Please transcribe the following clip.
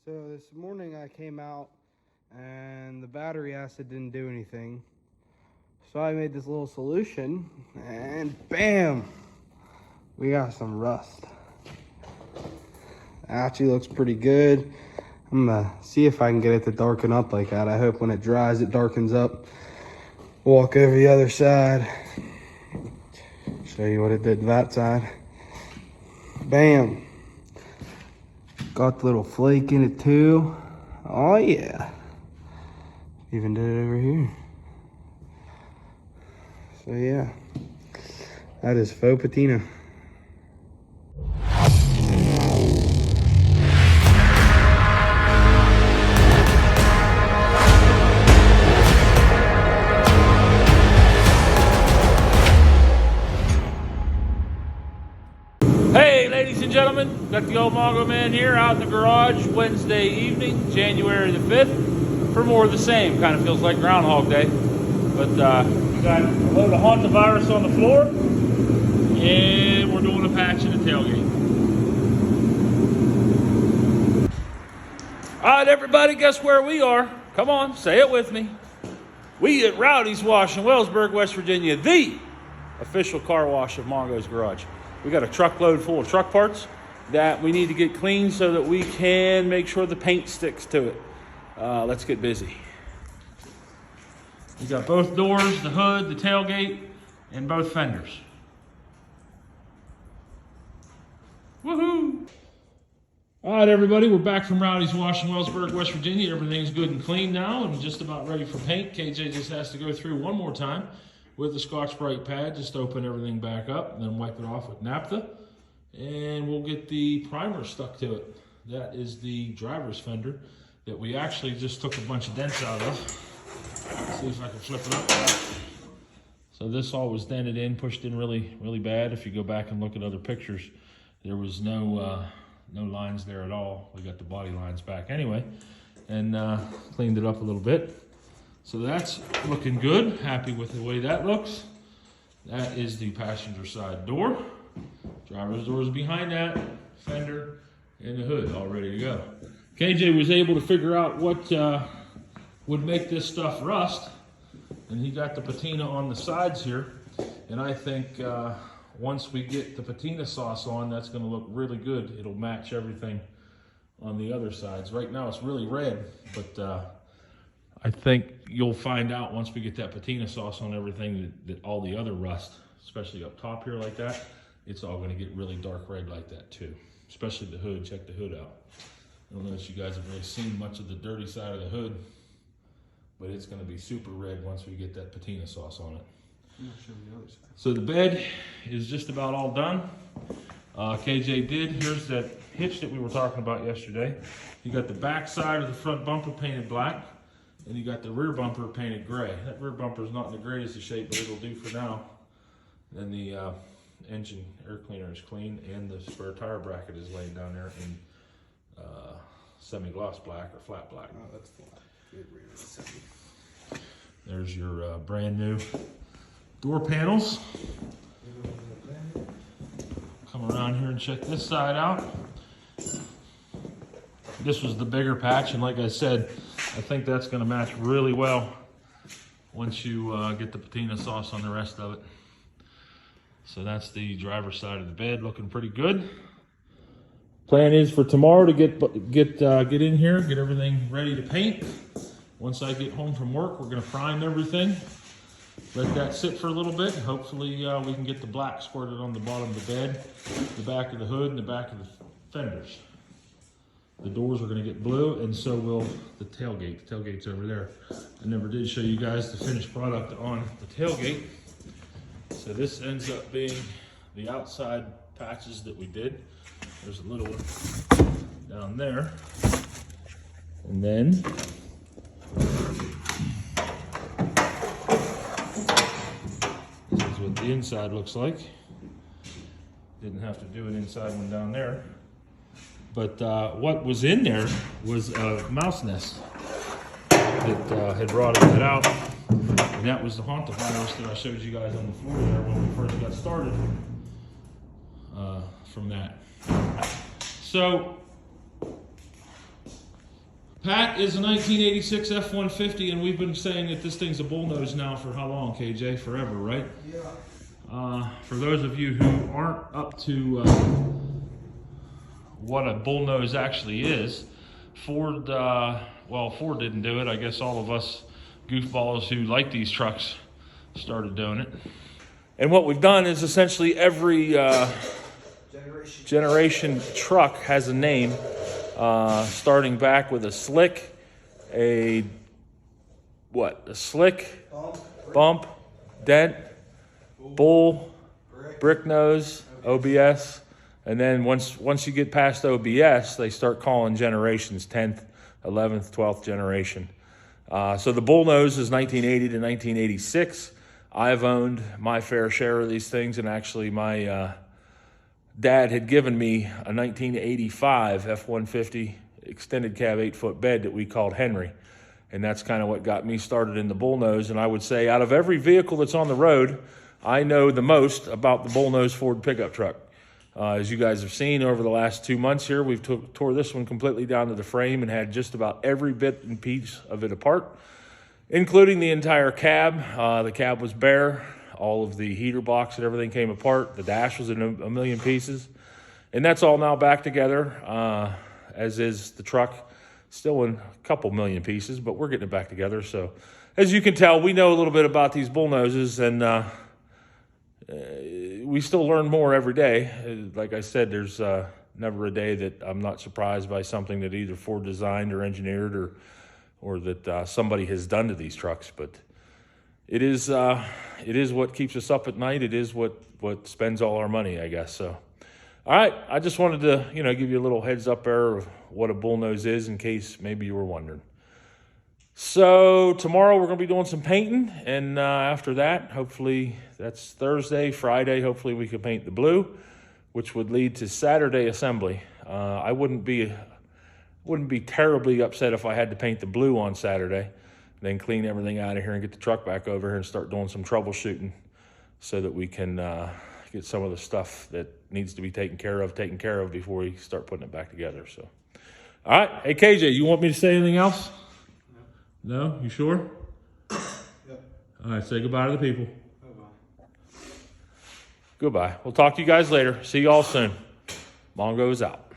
So this morning I came out and the battery acid didn't do anything. So I made this little solution and bam, we got some rust. Actually looks pretty good. I'm gonna see if I can get it to darken up like that. I hope when it dries it darkens up. Walk over the other side. Show you what it did to that side. Bam. Got the little flake in it too. Oh yeah. Even did it over here. So yeah, that is faux patina. Hey, ladies and gentlemen, got the old Mongo man here out in the garage Wednesday evening, January the 5th, for more of the same. Kind of feels like Groundhog Day. But we got a load of hantavirus on the floor, and we're doing a patch in the tailgate. All right, everybody, guess where we are? Come on, say it with me. We at Rowdy's Wash in Wellsburg, West Virginia, the official car wash of Mongo's Garage. We got a truckload full of truck parts that we need to get clean so that we can make sure the paint sticks to it. Let's get busy. We got both doors, the hood, the tailgate, and both fenders. Woohoo! All right, everybody, we're back from Rowdy's Wash in Wellsburg, West Virginia. Everything's good and clean now and just about ready for paint. KJ just has to go through one more time with the scotchbrite pad, just open everything back up and then wipe it off with naphtha. And we'll get the primer stuck to it. That is the driver's fender that we actually just took a bunch of dents out of. Let's see if I can flip it up. So this all was dented in, pushed in really, really bad. If you go back and look at other pictures, there was no lines there at all. We got the body lines back anyway, and cleaned it up a little bit. So that's looking good. Happy with the way that looks. That is the passenger side door. Driver's door is behind that. Fender and the hood all ready to go. KJ was able to figure out what would make this stuff rust, and he got the patina on the sides here. And I think once we get the patina sauce on, that's going to look really good. It'll match everything on the other sides. Right now it's really red, but I think you'll find out once we get that patina sauce on everything that all the other rust, especially up top here like that, it's all going to get really dark red like that too. Especially the hood. Check the hood out. I don't know if you guys have really seen much of the dirty side of the hood, but it's going to be super red once we get that patina sauce on it. Show the other side. So the bed is just about all done. KJ did. Here's that hitch that we were talking about yesterday. You got the back side of the front bumper painted black, and you got the rear bumper painted gray. That rear bumper is not in the greatest of shape, but it'll do for now. Then the engine air cleaner is clean, and the spare tire bracket is laying down there in semi-gloss black or flat black. Oh, that's flat. Good rear semi. There's your brand new door panels. Come around here and check this side out. This was the bigger patch, and like I said, I think that's going to match really well once you get the patina sauce on the rest of it. So that's the driver's side of the bed, looking pretty good. Plan is for tomorrow to get in here, get everything ready to paint. Once I get home from work, we're going to prime everything. Let that sit for a little bit. Hopefully we can get the black squirted on the bottom of the bed, the back of the hood, and the back of the fenders. The doors are going to get blue, and so will the tailgate. The tailgate's over there. I never did show you guys the finished product on the tailgate. So this ends up being the outside patches that we did. There's a little one down there. And then this is what the inside looks like. Didn't have to do an inside one down there. But what was in there was a mouse nest that had rotted that out. And that was the hantavirus that I showed you guys on the floor there when we first got started from that. So Pat is a 1986 F150, and we've been saying that this thing's a bullnose now for how long, KJ? Forever, right? Yeah. For those of you who aren't up to what a bullnose actually is, Ford didn't do it. I guess all of us goofballs who like these trucks started doing it. And what we've done is essentially every generation truck has a name, starting back with a slick, a slick, bump, dent, bull, brick nose, OBS, and then once you get past OBS, they start calling generations, 10th, 11th, 12th generation. So the bull nose is 1980 to 1986. I've owned my fair share of these things, and actually my dad had given me a 1985 F150 extended cab 8-foot bed that we called Henry. And that's kind of what got me started in the bullnose. And I would say out of every vehicle that's on the road, I know the most about the bullnose Ford pickup truck. As you guys have seen over the last 2 months here, we've tore this one completely down to the frame and had just about every bit and piece of it apart, including the entire cab. The cab was bare. All of the heater blocks and everything came apart. The dash was in a million pieces. And that's all now back together, as is the truck. Still in a couple million pieces, but we're getting it back together. So as you can tell, we know a little bit about these bullnoses, and we still learn more every day. Like I said, there's never a day that I'm not surprised by something that either Ford designed or engineered or that somebody has done to these trucks. But it is what keeps us up at night. It is what spends all our money, I guess. So, all right, I just wanted to give you a little heads up there of what a bullnose is in case maybe you were wondering. So tomorrow we're going to be doing some painting, and after that, hopefully that's Thursday, Friday, hopefully we can paint the blue, which would lead to Saturday assembly. I wouldn't be terribly upset if I had to paint the blue on Saturday, then clean everything out of here and get the truck back over here and start doing some troubleshooting so that we can get some of the stuff that needs to be taken care of before we start putting it back together. So, all right. Hey, KJ, you want me to say anything else? No? You sure? Yep. All right, say goodbye to the people. Bye-bye. Goodbye. We'll talk to you guys later. See you all soon. Mongo is out.